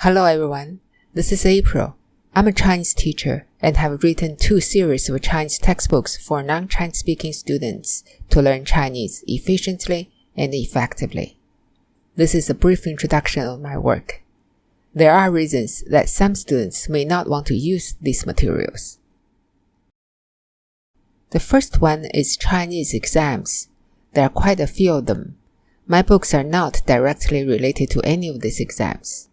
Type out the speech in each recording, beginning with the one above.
Hello everyone, this is April. I'm a Chinese teacher and have written 2 series of Chinese textbooks for non-Chinese speaking students to learn Chinese efficiently and effectively. This is a brief introduction of my work. There are reasons that some students may not want to use these materials. The first one is Chinese exams. There are quite a few of them. My books are not directly related to any of these exams.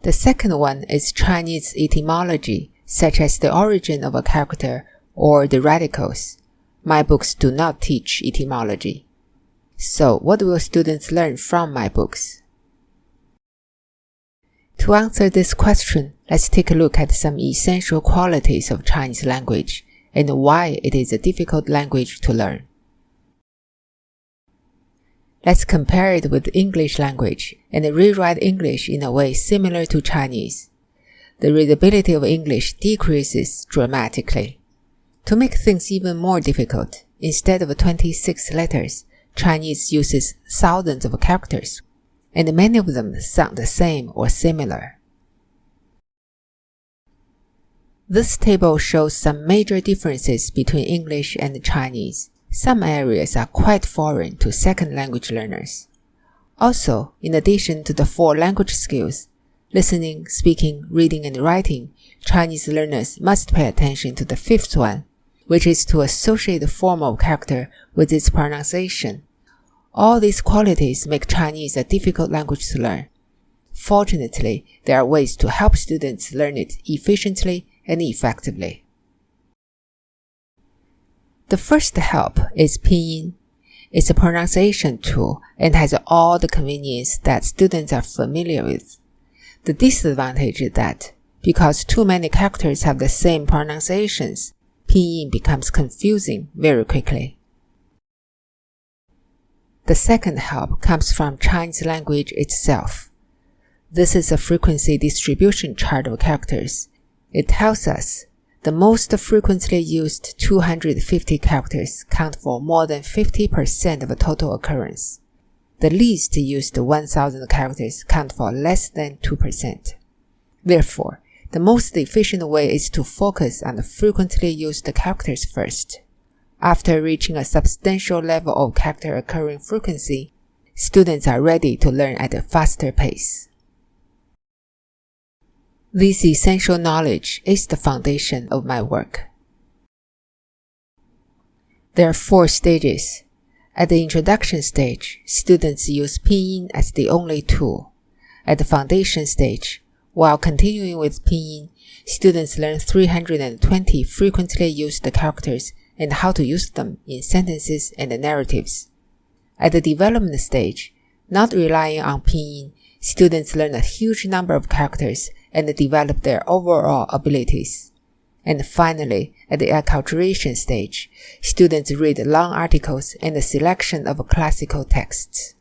The second one is Chinese etymology, such as the origin of a character or the radicals. My books do not teach etymology. So what will students learn from my books? To answer this question, let's take a look at some essential qualities of Chinese language and why it is a difficult language to learn. Let's compare it with English language and rewrite English in a way similar to Chinese. The readability of English decreases dramatically. To make things even more difficult, instead of 26 letters, Chinese uses thousands of characters, and many of them sound the same or similar. This table shows some major differences between English and Chinese. Some areas are quite foreign to second language learners. Also, in addition to the 4 language skills, listening, speaking, reading, and writing, Chinese learners must pay attention to the 5th one, which is to associate the form of character with its pronunciation. All these qualities make Chinese a difficult language to learn. Fortunately, there are ways to help students learn it efficiently and effectively. The first help is pinyin. It's a pronunciation tool and has all the convenience that students are familiar with. The disadvantage is that, because too many characters have the same pronunciations, pinyin becomes confusing very quickly. The second help comes from Chinese language itself. This is a frequency distribution chart of characters. It tells us the most frequently used 250 characters count for more than 50% of the total occurrence. The least used 1,000 characters count for less than 2%. Therefore, the most efficient way is to focus on the frequently used characters first. After reaching a substantial level of character occurring frequency, students are ready to learn at a faster pace. This essential knowledge is the foundation of my work. There are 4 stages. At the introduction stage, students use pinyin as the only tool. At the foundation stage, while continuing with pinyin, students learn 320 frequently used characters and how to use them in sentences and narratives. At the development stage, not relying on pinyin, students learn a huge number of characters and develop their overall abilities. And finally, at the acculturation stage, students read long articles and a selection of classical texts.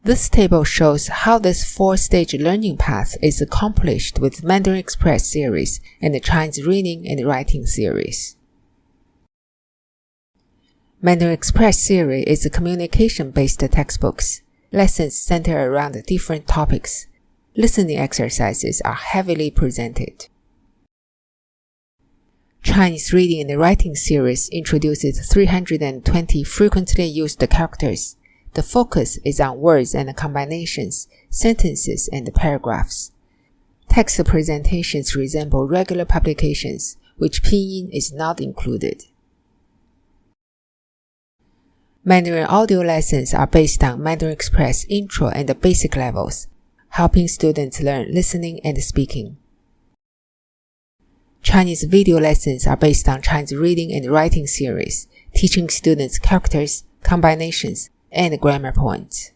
This table shows how this 4-stage learning path is accomplished with Mandarin Express series and the Chinese reading and writing series. Mandarin Express series is a communication-based textbooks. Lessons center around different topics. Listening exercises are heavily presented. Chinese reading and writing series introduces 320 frequently used characters. The focus is on words and combinations, sentences and paragraphs. Text presentations resemble regular publications, which pinyin is not included. Mandarin audio lessons are based on Mandarin Express intro and basic levels, helping students learn listening and speaking. Chinese video lessons are based on Chinese reading and writing series, teaching students characters, combinations, and grammar points.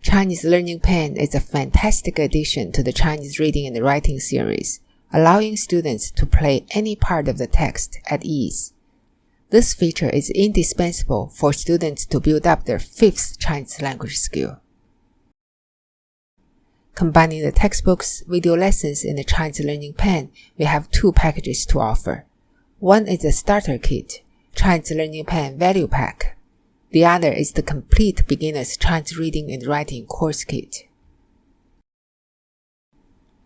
Chinese Learning Pen is a fantastic addition to the Chinese reading and writing series, allowing students to play any part of the text at ease. This feature is indispensable for students to build up their 5th Chinese language skill. Combining the textbooks, video lessons, and the Chinese Learning Pen, we have 2 packages to offer. One is a starter kit, Chinese Learning Pen Value Pack. The other is the Complete Beginner's Chinese Reading and Writing Course Kit.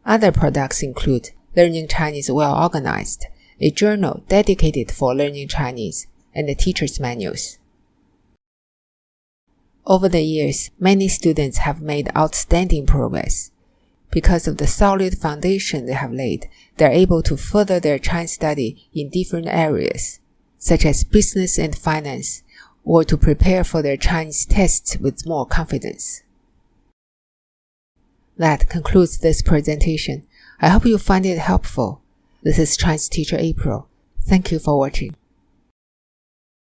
Other products include Learning Chinese Well Organized, a journal dedicated for learning Chinese, and the teacher's manuals. Over the years, many students have made outstanding progress. Because of the solid foundation they have laid, they are able to further their Chinese study in different areas, such as business and finance, or to prepare for their Chinese tests with more confidence. That concludes this presentation. I hope you find it helpful. This is Chinese teacher April. Thank you for watching.